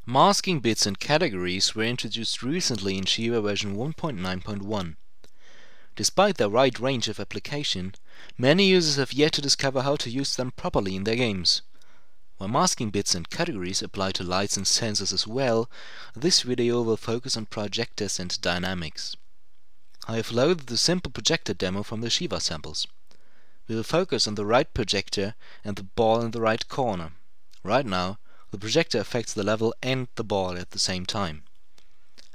Masking bits and categories were introduced recently in ShiVa version 1.9.1. Despite their wide range of application, many users have yet to discover how to use them properly in their games. While masking bits and categories apply to lights and sensors as well, this video will focus on projectors and dynamics. I have loaded the simple projector demo from the ShiVa samples. We will focus on the right projector and the ball in the right corner. Right now, the projector affects the level and the ball at the same time.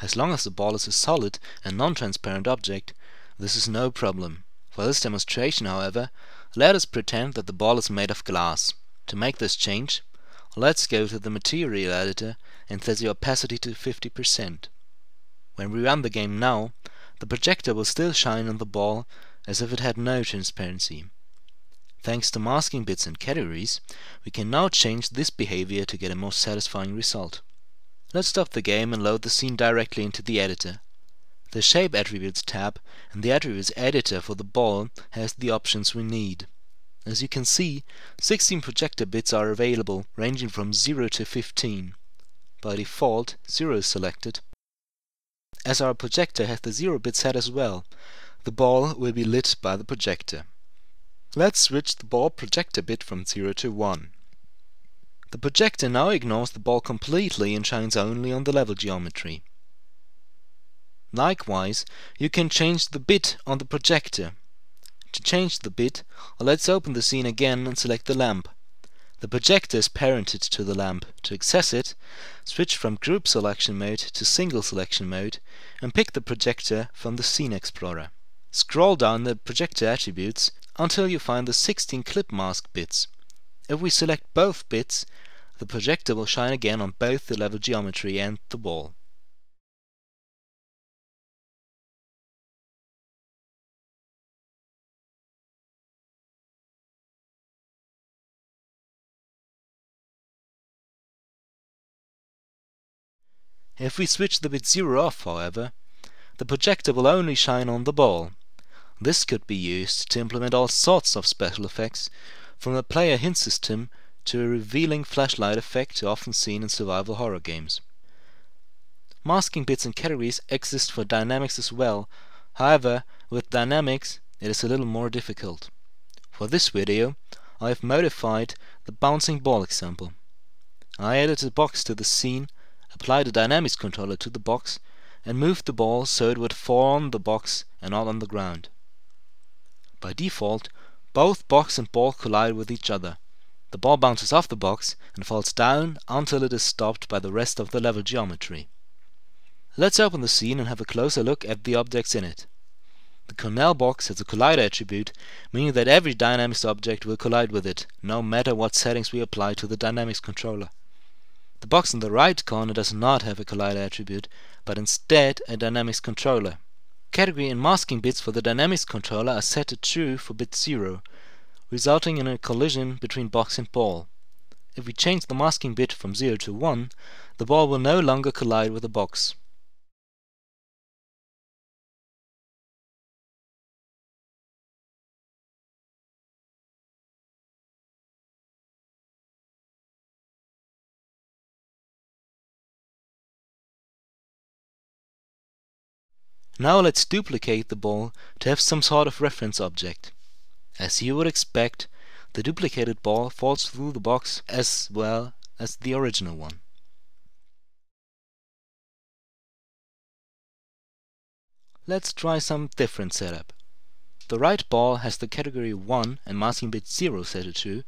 As long as the ball is a solid and non-transparent object, this is no problem. For this demonstration, however, let us pretend that the ball is made of glass. To make this change, let's go to the material editor and set the opacity to 50%. When we run the game now, the projector will still shine on the ball as if it had no transparency. Thanks to masking bits and categories, we can now change this behavior to get a more satisfying result. Let's stop the game and load the scene directly into the editor. The Shape Attributes tab and the Attributes editor for the ball has the options we need. As you can see, 16 projector bits are available, ranging from 0 to 15. By default, 0 is selected. As our projector has the 0 bit set as well, the ball will be lit by the projector. Let's switch the ball projector bit from 0 to 1. The projector now ignores the ball completely and shines only on the level geometry. Likewise, you can change the bit on the projector. To change the bit, let's open the scene again and select the lamp. The projector is parented to the lamp. To access it, switch from Group Selection Mode to Single Selection Mode and pick the projector from the Scene Explorer. Scroll down the projector attributes until you find the 16 clip mask bits. If we select both bits, the projector will shine again on both the level geometry and the ball. If we switch the bit 0 off, however, the projector will only shine on the ball. This could be used to implement all sorts of special effects, from a player hint system to a revealing flashlight effect often seen in survival horror games. Masking bits and categories exist for dynamics as well. However, with dynamics it is a little more difficult. For this video, I have modified the bouncing ball example. I added a box to the scene, applied a dynamics controller to the box, and moved the ball so it would fall on the box and not on the ground. By default, both box and ball collide with each other. The ball bounces off the box and falls down until it is stopped by the rest of the level geometry. Let's open the scene and have a closer look at the objects in it. The Cornell box has a collider attribute, meaning that every dynamics object will collide with it, no matter what settings we apply to the dynamics controller. The box in the right corner does not have a collider attribute, but instead a dynamics controller. Category and masking bits for the dynamics controller are set to true for bit 0, resulting in a collision between box and ball. If we change the masking bit from 0 to 1, the ball will no longer collide with the box. Now let's duplicate the ball to have some sort of reference object. As you would expect, the duplicated ball falls through the box as well as the original one. Let's try some different setup. The right ball has the category 1 and masking bit 0 set to true,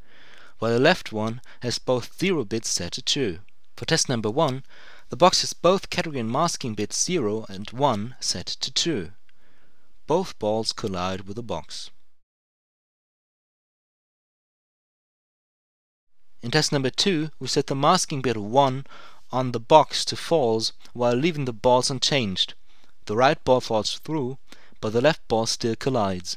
while the left one has both 0 bits set to true. For test number 1, the box has both category and masking bits 0 and 1 set to true. Both balls collide with the box. In test number 2, we set the masking bit 1 on the box to false while leaving the balls unchanged. The right ball falls through, but the left ball still collides.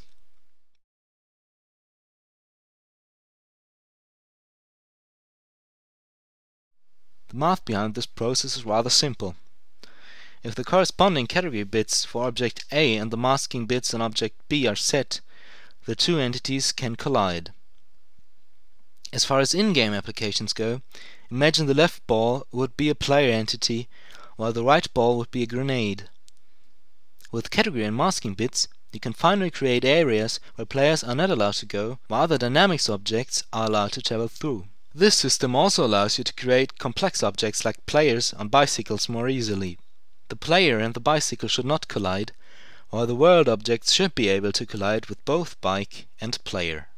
The math behind this process is rather simple. If the corresponding category bits for object A and the masking bits on object B are set, the two entities can collide. As far as in-game applications go, imagine the left ball would be a player entity, while the right ball would be a grenade. With category and masking bits, you can finally create areas where players are not allowed to go, while other dynamics objects are allowed to travel through. This system also allows you to create complex objects like players on bicycles more easily. The player and the bicycle should not collide, while the world objects should be able to collide with both bike and player.